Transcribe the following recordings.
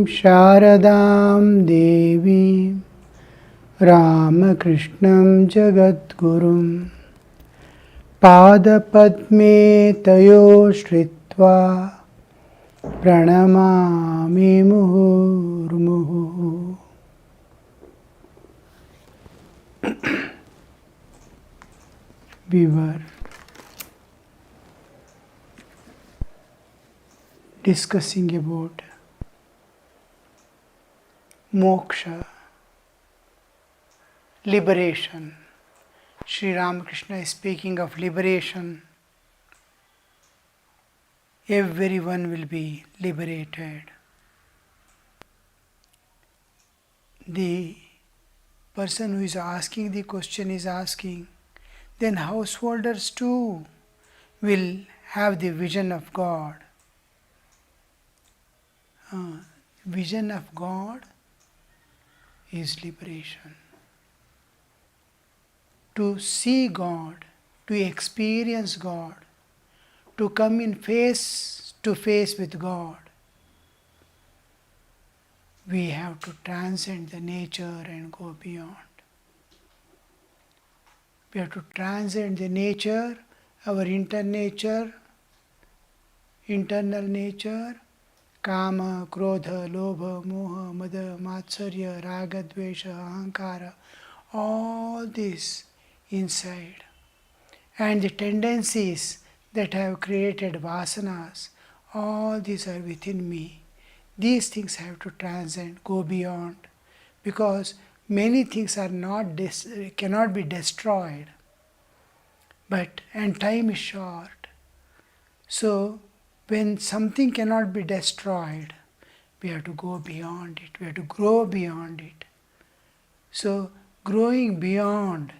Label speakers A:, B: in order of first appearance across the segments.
A: Sharadam Devi Ramakrishna Jagadgurum Padapadme Tayo Shritva Pranamami Muhurmuhu. We were discussing about moksha, liberation. Sri Ramakrishna is speaking of liberation. Everyone will be liberated. The person who is asking the question is asking, then householders too will have the vision of God. Vision of God is liberation. To see God, to experience God, to come in face to face with God, we have to transcend the nature and go beyond. We have to transcend the nature, our internal nature, Kama, Krodha, Lobha, Moha, Mada, Matsarya, Raga, Dvesha, Ahankara, all this inside. And the tendencies that have created vasanas, all these are within me. These things have to transcend, go beyond, because many things are cannot be destroyed. And time is short. So when something cannot be destroyed, we have to go beyond it. We have to grow beyond it. So growing beyond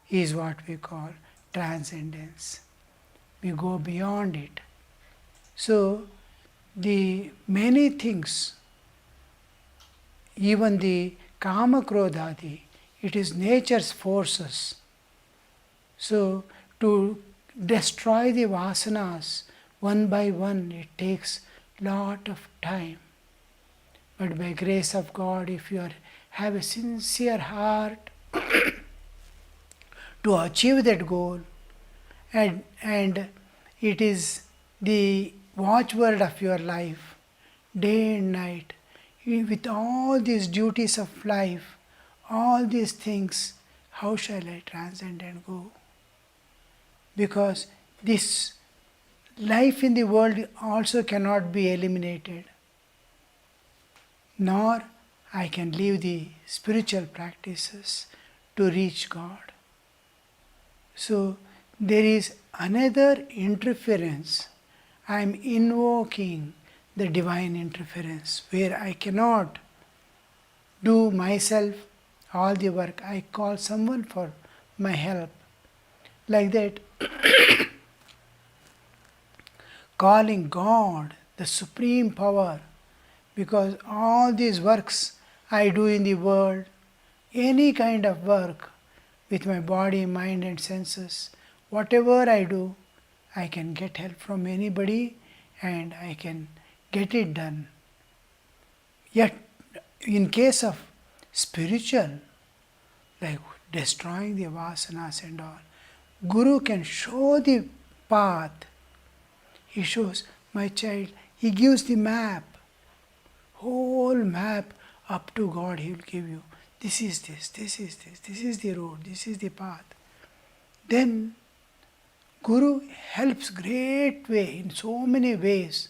A: is what we call transcendence. We go beyond it. So the many things, even the Kama Krodhadi, it is nature's forces. So to destroy the vasanas one by one, it takes lot of time. But by grace of God, if you have a sincere heart to achieve that goal, and it is the watchword of your life, day and night, with all these duties of life, all these things, how shall I transcend and go? Because this life in the world also cannot be eliminated, nor I can leave the spiritual practices to reach God. So there is another interference. I am invoking the divine interference where I cannot do myself all the work. I call someone for my help. Like that, calling God, the supreme power, because all these works I do in the world, any kind of work with my body, mind and senses, whatever I do, I can get help from anybody and I can get it done. Yet, in case of spiritual, like destroying the vasanas and all, Guru can show the path. He shows, my child, he gives the map, whole map up to God he will give you. This is this, this is this, this is the road, this is the path. Then Guru helps great way, in so many ways,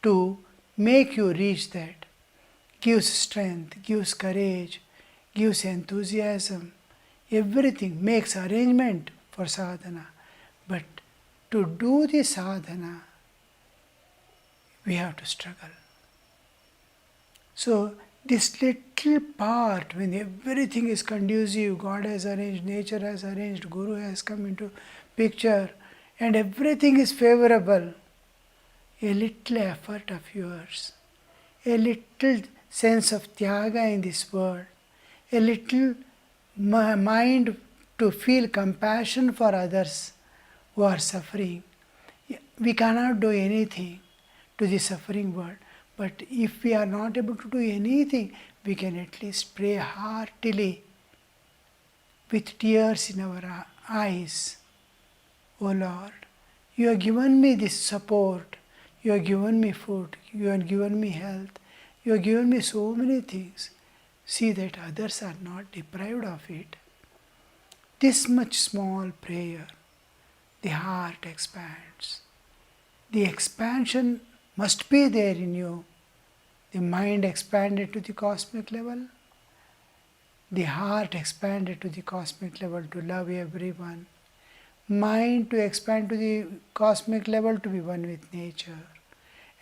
A: to make you reach that. Gives strength, gives courage, gives enthusiasm, everything, makes arrangement for sadhana. But to do the sadhana, we have to struggle. So this little part, when everything is conducive, God has arranged, nature has arranged, Guru has come into picture, and everything is favorable, a little effort of yours, a little sense of tyaga in this world, a little mind to feel compassion for others who are suffering. We cannot do anything to the suffering world, But if we are not able to do anything, we can at least pray heartily with tears in our eyes. O Lord, you have given me this support, you have given me food, you have given me health, you have given me so many things. See that others are not deprived of it. This much small prayer, the heart expands. The expansion must be there in you. The mind expanded to the cosmic level, the heart expanded to the cosmic level to love everyone, mind to expand to the cosmic level to be one with nature,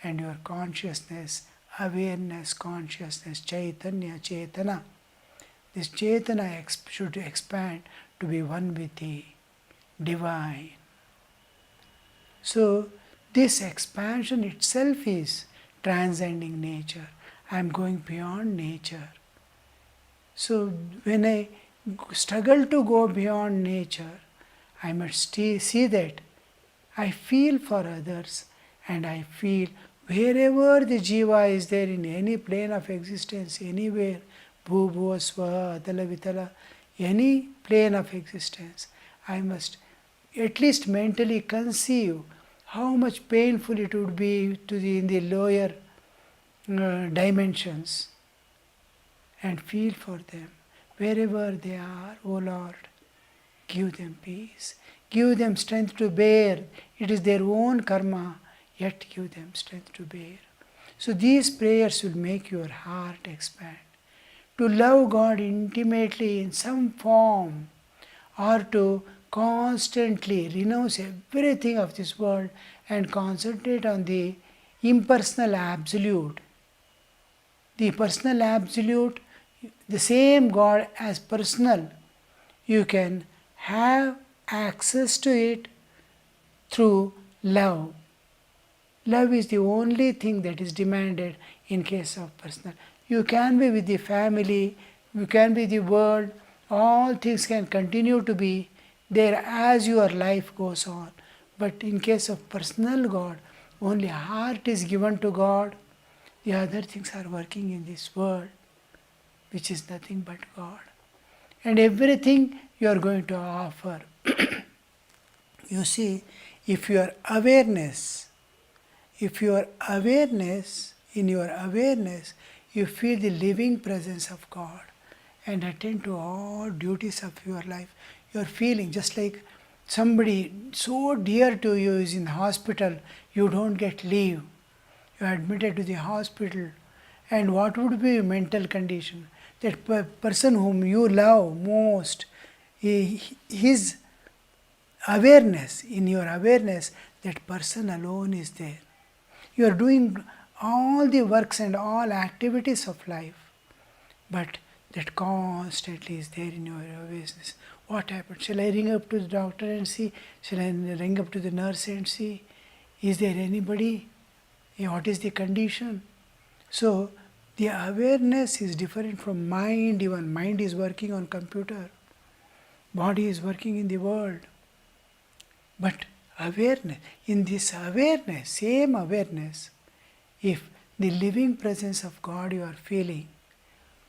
A: and your consciousness, awareness, consciousness, chaitanya, chetana. This chetana should expand to be one with the divine. So, this expansion itself is transcending nature. I am going beyond nature. So, when I struggle to go beyond nature, I must see that I feel for others, and I feel wherever the jiva is there in any plane of existence, anywhere, bhuva, swa, adala, vitala, any plane of existence, I must at least mentally conceive how much painful it would be in the lower dimensions, and feel for them. Wherever they are, O Lord, give them peace. Give them strength to bear. It is their own karma, yet give them strength to bear. So these prayers will make your heart expand. To love God intimately in some form, or to constantly renounce everything of this world and concentrate on the impersonal absolute. The personal absolute, the same God as personal, you can have access to it through love. Love is the only thing that is demanded in case of personal. You can be with the family, you can be with the world, all things can continue to be there as your life goes on. But in case of personal God, only heart is given to God. The other things are working in this world, which is nothing but God. And everything you are going to offer. You see, if your awareness, in your awareness, you feel the living presence of God and attend to all duties of your life. You are feeling just like somebody so dear to you is in the hospital, you don't get leave. You are admitted to the hospital, and what would be your mental condition? That person whom you love most, his awareness, in your awareness, that person alone is there. You are doing all the works and all activities of life, but that constantly is there in your awareness. What happened? Shall I ring up to the doctor and see? Shall I ring up to the nurse and see? Is there anybody? What is the condition? So, the awareness is different from mind. Even mind is working on computer. Body is working in the world. But awareness, in this awareness, same awareness, if the living presence of God you are feeling,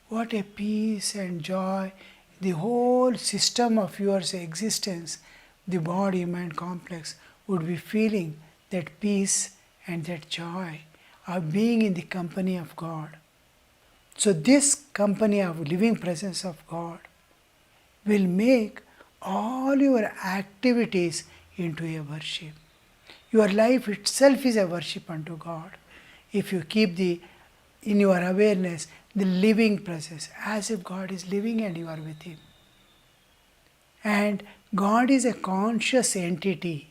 A: what a peace and joy, the whole system of your existence, the body, mind complex, would be feeling that peace and that joy of being in the company of God. So this company of living presence of God will make all your activities into a worship. Your life itself is a worship unto God. If you keep in your awareness the living presence, as if God is living and you are with Him. And God is a conscious entity.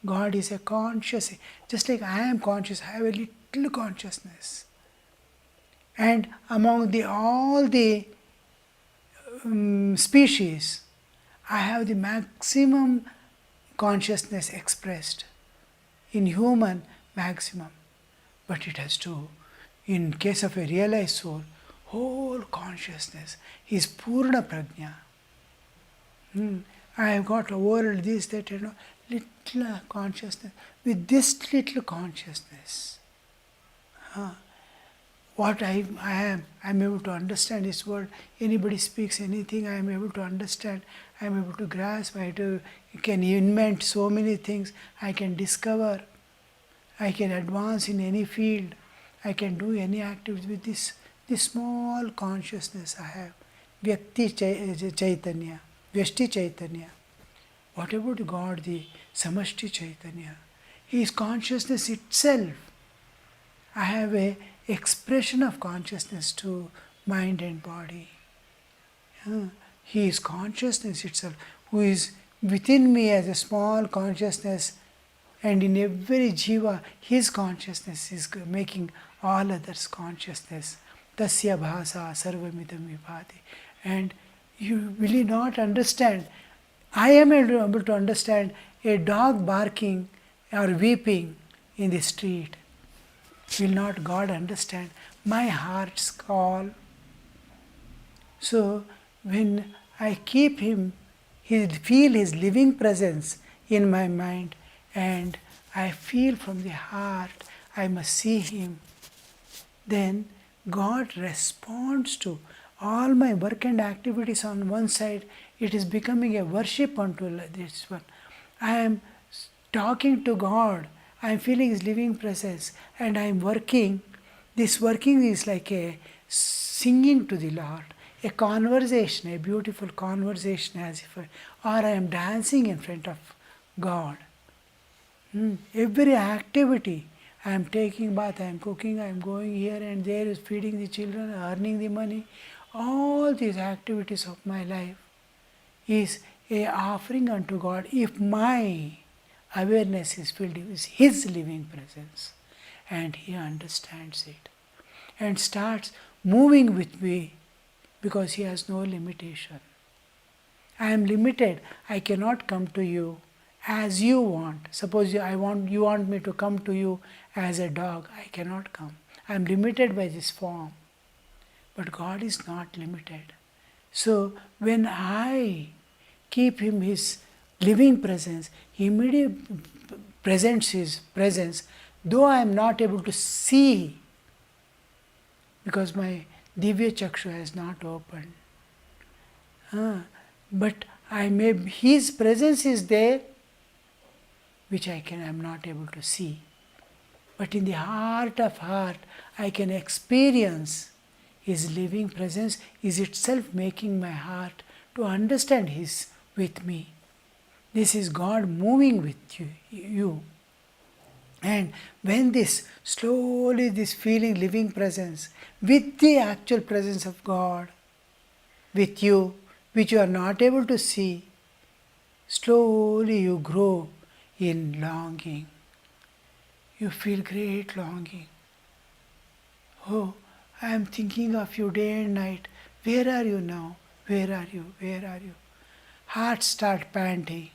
A: God is a conscious, just like I am conscious, I have a little consciousness. And among all the species, I have the maximum consciousness expressed. In human, maximum. But it has to, in case of a realized soul, whole consciousness is Purna Prajna. I have got overall this, that, little consciousness. With this little consciousness, what I am. I am able to understand His word. Anybody speaks anything, I am able to understand. I am able to grasp. Can invent so many things. I can discover. I can advance in any field. I can do any activity with this small consciousness I have. Chaitanya, Vyashti Chaitanya. What about God, the Samashti Chaitanya? He is consciousness itself. I have a expression of consciousness to mind and body. He is consciousness itself, who is within me as a small consciousness, and in every jiva, his consciousness is making all others consciousness. Tasya bhasa sarvamidam vibhati. And you will not understand. I am able to understand a dog barking or weeping in the street. Will not God understand my heart's call? So when I keep Him, feel His living presence in my mind, and I feel from the heart I must see Him, then God responds to all my work and activities on one side. It is becoming a worship unto this one. I am talking to God. I am feeling His living presence, and I am working. This working is like a singing to the Lord, a conversation, a beautiful conversation, as if, or I am dancing in front of God. Every activity, I am taking bath, I am cooking, I am going here and there, is feeding the children, earning the money. All these activities of my life is a offering unto God. If my awareness is filled with His living presence, and He understands it and starts moving with me, because He has no limitation. I am limited. I cannot come to you as you want. Suppose you want me to come to you as a dog. I cannot come. I am limited by this form. But God is not limited. So when I keep Him His living presence, He immediately presents His presence, though I am not able to see, because my Divya Chakshu has not opened. But His presence is there, which I am not able to see. But in the heart of heart, I can experience His living presence is itself making my heart to understand His with me. This is God moving with you. And when this feeling living presence with the actual presence of God with you, which you are not able to see, slowly you grow in longing. You feel great longing. Oh, I am thinking of you day and night. Where are you now? Where are you? Where are you? Heart start panting.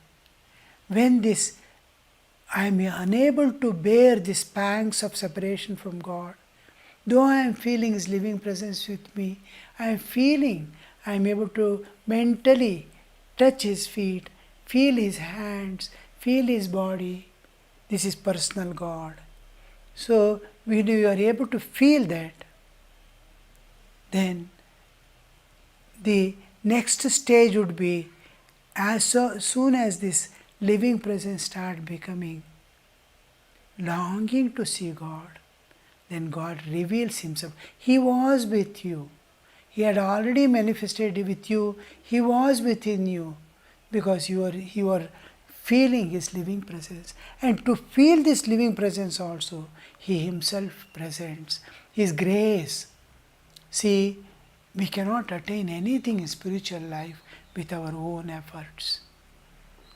A: When I am unable to bear these pangs of separation from God, though I am feeling His living presence with me, I am able to mentally touch His feet, feel His hands, feel His body. This is personal God. So when you are able to feel that, then the next stage would be, as soon as this living presence starts becoming longing to see God, then God reveals Himself. He was with you. He had already manifested with you. He was within you, because you are feeling His living presence. And to feel this living presence also, He Himself presents His grace. See, we cannot attain anything in spiritual life with our own efforts.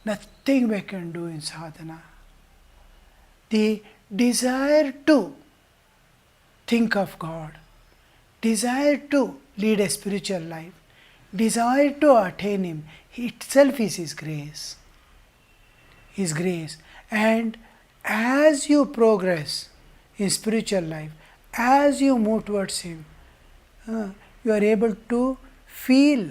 A: Nothing we can do in sadhana. The desire to think of God, desire to lead a spiritual life, desire to attain Him, itself is His grace. His grace. And as you progress in spiritual life, as you move towards Him, you are able to feel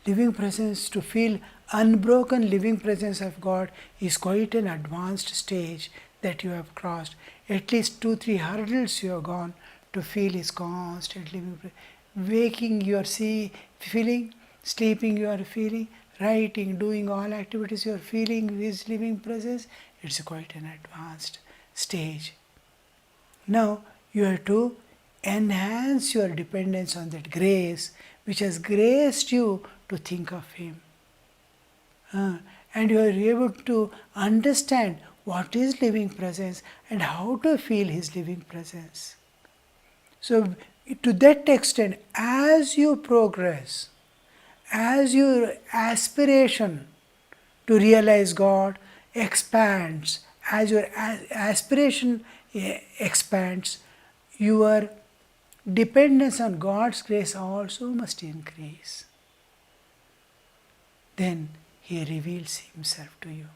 A: living presence, to feel unbroken living presence of God is quite an advanced stage that you have crossed. At least 2-3 hurdles you have gone to feel His constant living presence. Waking you are feeling, sleeping you are feeling, writing, doing all activities you are feeling His living presence. It's quite an advanced stage. Now you have to enhance your dependence on that grace which has graced you to think of Him. And you are able to understand what is living presence and how to feel His living presence. So to that extent, as you progress, as your aspiration to realize God expands, as your aspiration expands, your dependence on God's grace also must increase. Then He reveals Himself to you.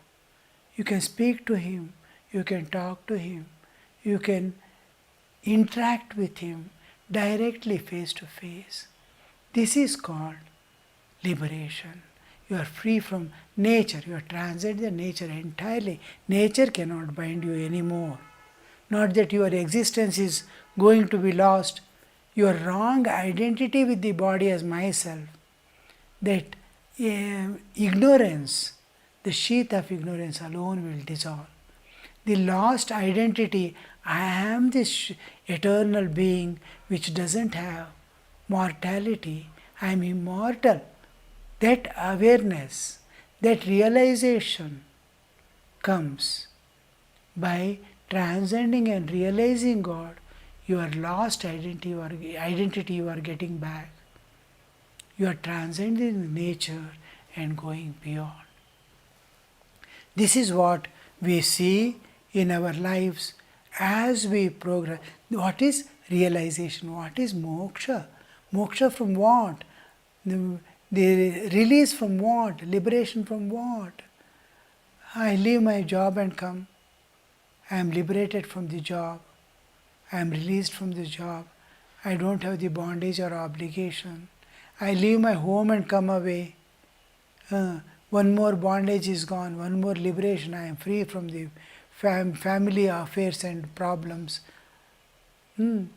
A: You can speak to Him, you can talk to Him, you can interact with Him directly face to face. This is called liberation. You are free from nature, you are transcended the nature entirely. Nature cannot bind you anymore. Not that your existence is going to be lost. Your wrong identity with the body as myself, that ignorance, the sheath of ignorance alone will dissolve. The lost identity, I am this eternal being which doesn't have mortality, I am immortal. That awareness, that realization comes by transcending and realizing God. Your lost identity you are getting back. You are transcending nature and going beyond. This is what we see in our lives as we progress. What is realization? What is moksha? Moksha from what? The release from what? Liberation from what? I leave my job and come. I am liberated from the job. I am released from the job. I don't have the bondage or obligation. I leave my home and come away. One more bondage is gone, one more liberation. I am free from the family affairs and problems. And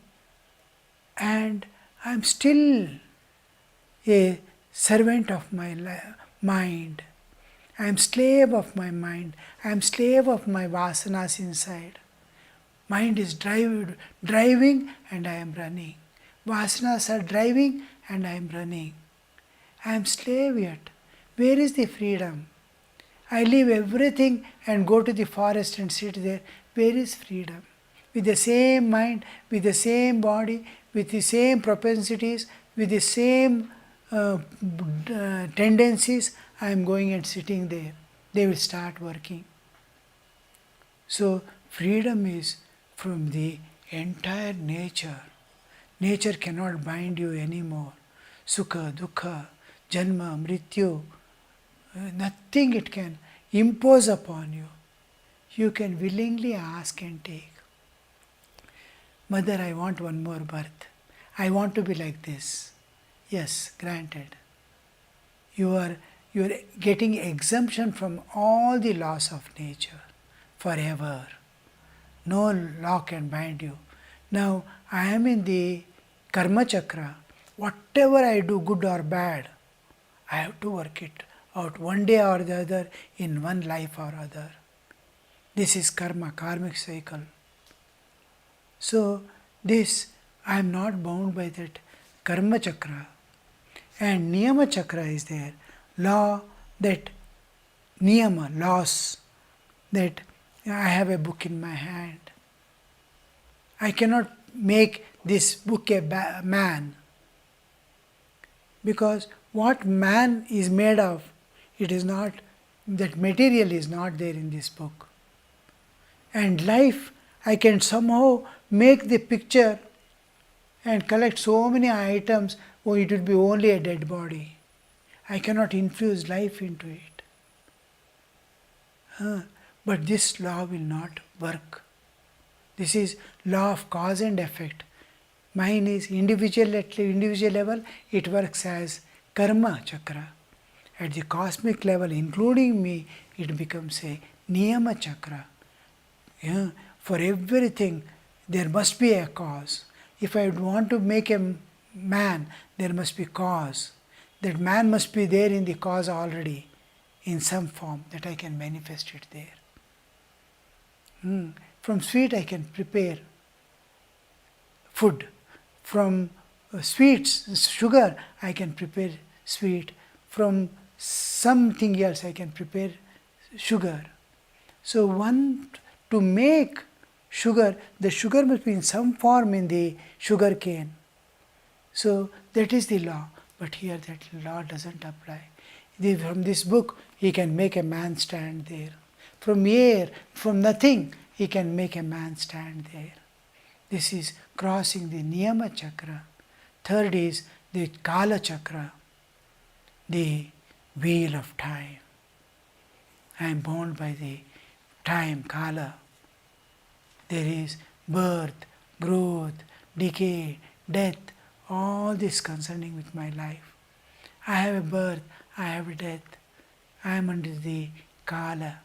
A: I am still a servant of my mind. I am slave of my mind. I am slave of my vasanas inside. Mind is driving and I am running. Vasanas are driving and I am running. I am slave yet. Where is the freedom? I leave everything and go to the forest and sit there. Where is freedom? With the same mind, with the same body, with the same propensities, with the same tendencies, I am going and sitting there. They will start working. So freedom is from the entire nature. Nature cannot bind you anymore. Sukha, dukkha, janma, mrityu, nothing it can impose upon you. You can willingly ask and take. Mother, I want one more birth. I want to be like this. Yes, granted. You are getting exemption from all the laws of nature forever. No law can bind you. Now, I am in the karma chakra. Whatever I do, good or bad, I have to work it out one day or the other, in one life or other. This is karma, karmic cycle. So this, I am not bound by that karma chakra. And niyama chakra is there. Law, that niyama, laws, that I have a book in my hand. I cannot make this book a man. Because what man is made of, it is not, that material is not there in this book. And life, I can somehow make the picture and collect so many items, it will be only a dead body. I cannot infuse life into it. But this law will not work. This is law of cause and effect. Mine is individual, at individual level, it works as karma chakra. At the cosmic level, including me, it becomes a niyama chakra. For everything, there must be a cause. If I want to make a man, there must be cause. That man must be there in the cause already, in some form, that I can manifest it there. From sweet I can prepare food. From sweets, sugar, I can prepare sweet. From something else I can prepare sugar. So to make sugar, the sugar must be in some form in the sugar cane. So that is the law. But here that law doesn't apply. From this book, he can make a man stand there. From air, from nothing, he can make a man stand there. This is crossing the Niyama Chakra. Third is the Kala Chakra, the wheel of time. I am bound by the time, Kala. There is birth, growth, decay, death, all this concerning with my life. I have a birth, I have a death. I am under the Kala.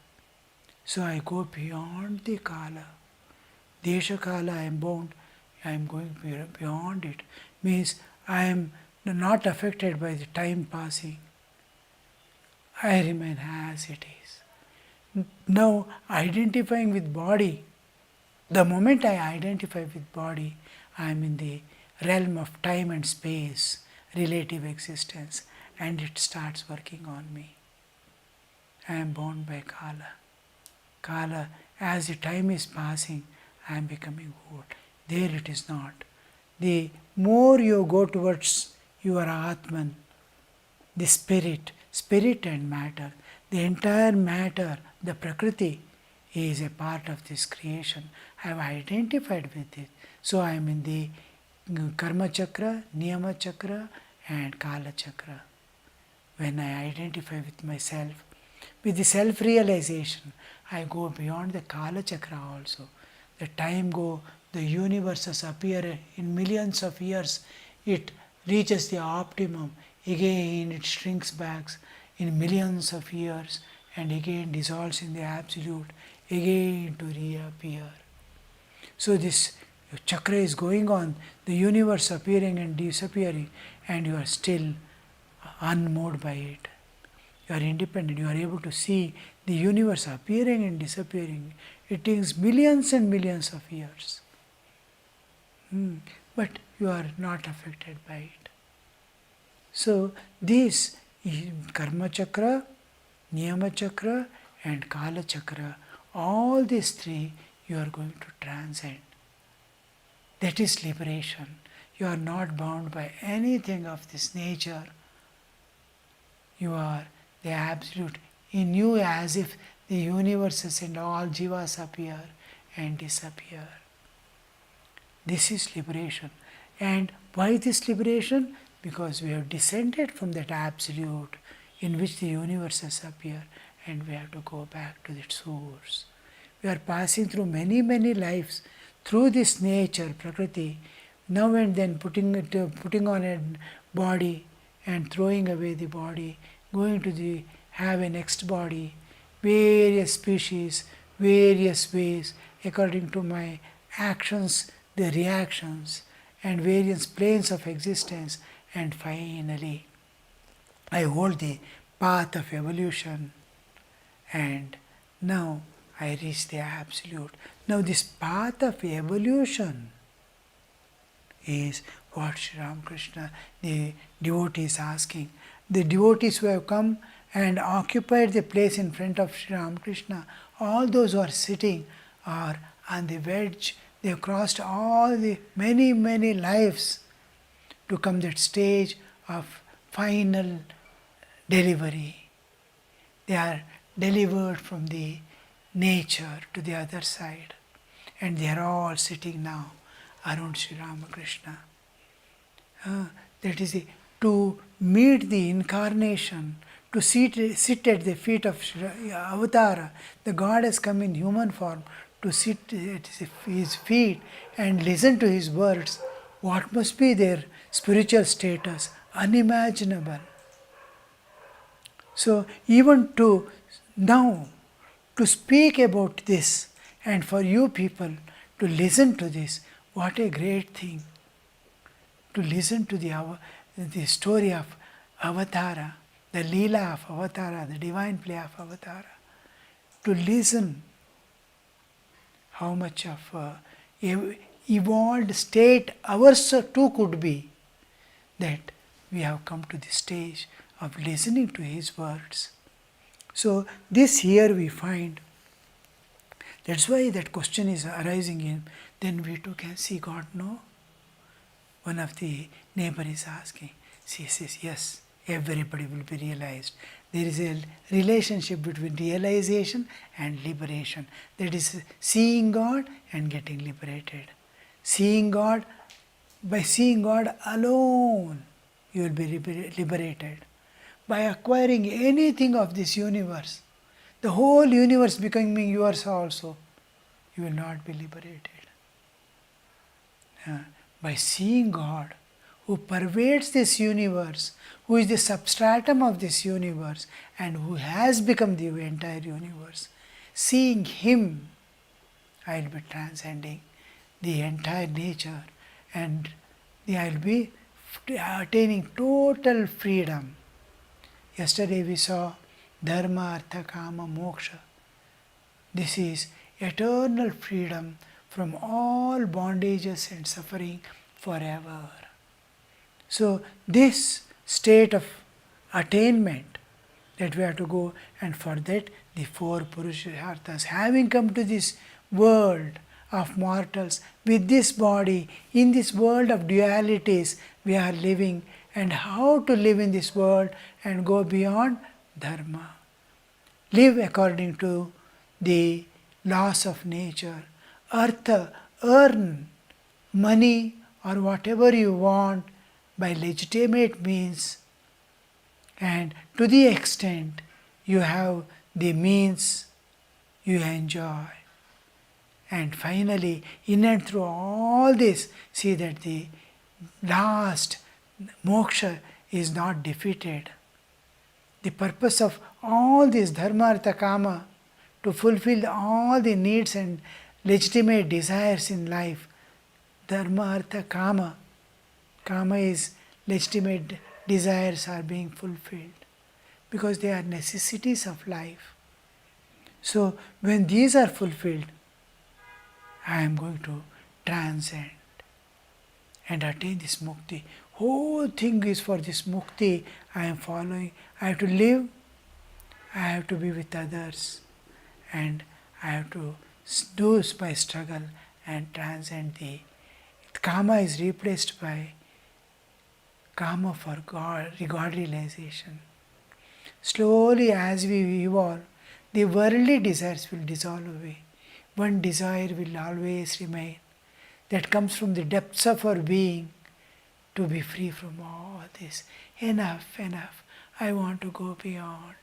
A: So I go beyond the Kala. Desha Kala, I am bound, I am going beyond it. Means I am not affected by the time passing. I remain as it is. Now, identifying with body, the moment I identify with body, I am in the realm of time and space, relative existence, and it starts working on me. I am bound by Kala. Kala, as the time is passing, I am becoming old. There it is not. The more you go towards your Atman, the spirit and matter, the entire matter, the Prakriti, is a part of this creation. I have identified with it. So I am in the Karma Chakra, Niyama Chakra and Kala Chakra. When I identify with myself, with the self-realization, I go beyond the Kala Chakra also. The time go, the universes appear in millions of years, it reaches the optimum, again it shrinks back in millions of years and again dissolves in the absolute, again to reappear. So this chakra is going on, the universe appearing and disappearing, and you are still unmoved by it. You are independent, you are able to see the universe appearing and disappearing. It takes millions and millions of years. But you are not affected by it. So this Karma Chakra, Niyama Chakra and Kala Chakra, all these three you are going to transcend. That is liberation. You are not bound by anything of this nature. You are the absolute. In you, as if the universes and all jivas appear and disappear. This is liberation. And why this liberation? Because we have descended from that absolute in which the universes appear, and we have to go back to that source. We are passing through many, many lives through this nature, Prakriti, now and then putting on a body and throwing away the body, going to have a next body, various species, various ways, according to my actions, the reactions, and various planes of existence, and finally, I hold the path of evolution, and now I reach the absolute. Now this path of evolution is what Sri Ramakrishna, the devotee, is asking. The devotees who have come and occupied the place in front of Sri Ramakrishna, all those who are sitting are on the verge. They have crossed all the many, many lives to come that stage of final delivery. They are delivered from the nature to the other side, and they are all sitting now around Sri Ramakrishna. That is to meet the incarnation, to sit at the feet of Avatara. The God has come in human form to sit at his feet and listen to his words. What must be their spiritual status? Unimaginable. So even to now, to speak about this and for you people to listen to this, what a great thing. to listen to the story of Avatara, the Leela of Avatara, the divine play of Avatara, to listen how much of evolved state ours too could be, that we have come to the stage of listening to his words. So this here we find, that's why that question is arising in, then we too can see God, no? One of the neighbor is asking, she says, yes, everybody will be realized. There is a relationship between realization and liberation. That is seeing God and getting liberated. Seeing God, by seeing God alone, you will be liberated. By acquiring anything of this universe, the whole universe becoming yours also, you will not be liberated. By seeing God, who pervades this universe, who is the substratum of this universe, and who has become the entire universe, seeing Him, I will be transcending the entire nature, and I will be attaining total freedom. Yesterday we saw Dharma, Artha, Kama, Moksha. This is eternal freedom from all bondages and suffering forever. So this state of attainment that we have to go, and for that the four Purusharthas, having come to this world of mortals with this body, in this world of dualities we are living, and how to live in this world and go beyond dharma. Live according to the laws of nature. Artha, earn money or whatever you want by legitimate means, and to the extent you have the means, you enjoy. And finally, in and through all this, see that the last moksha is not defeated. The purpose of all this dharma, artha, kama, to fulfill all the needs and legitimate desires in life, dharma, artha, kama, kama is legitimate desires are being fulfilled because they are necessities of life. So when these are fulfilled, I am going to transcend and attain this mukti. Whole thing is for this mukti. I am following. I have to live. I have to be with others, and I have to do my struggle and transcend the kama is replaced by kama for God realization. Slowly, as we evolve, the worldly desires will dissolve away. One desire will always remain, that comes from the depths of our being, to be free from all this. Enough, enough. I want to go beyond.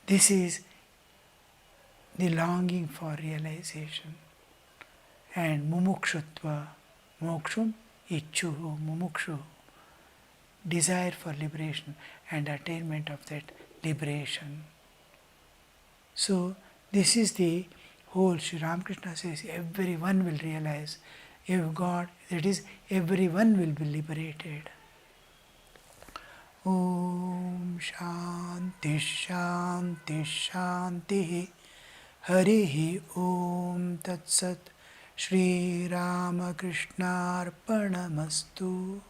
A: This is the longing for realization. And mumukshutva, mokshum, ichuhu, mumukshu, desire for liberation and attainment of that liberation. So this is the whole. Sri Ramakrishna says everyone will realize, if God, that is, everyone will be liberated. Om Shanti Shanti Shanti Harihi Om Tat Sat Shri Ramakrishna Arpanamastu.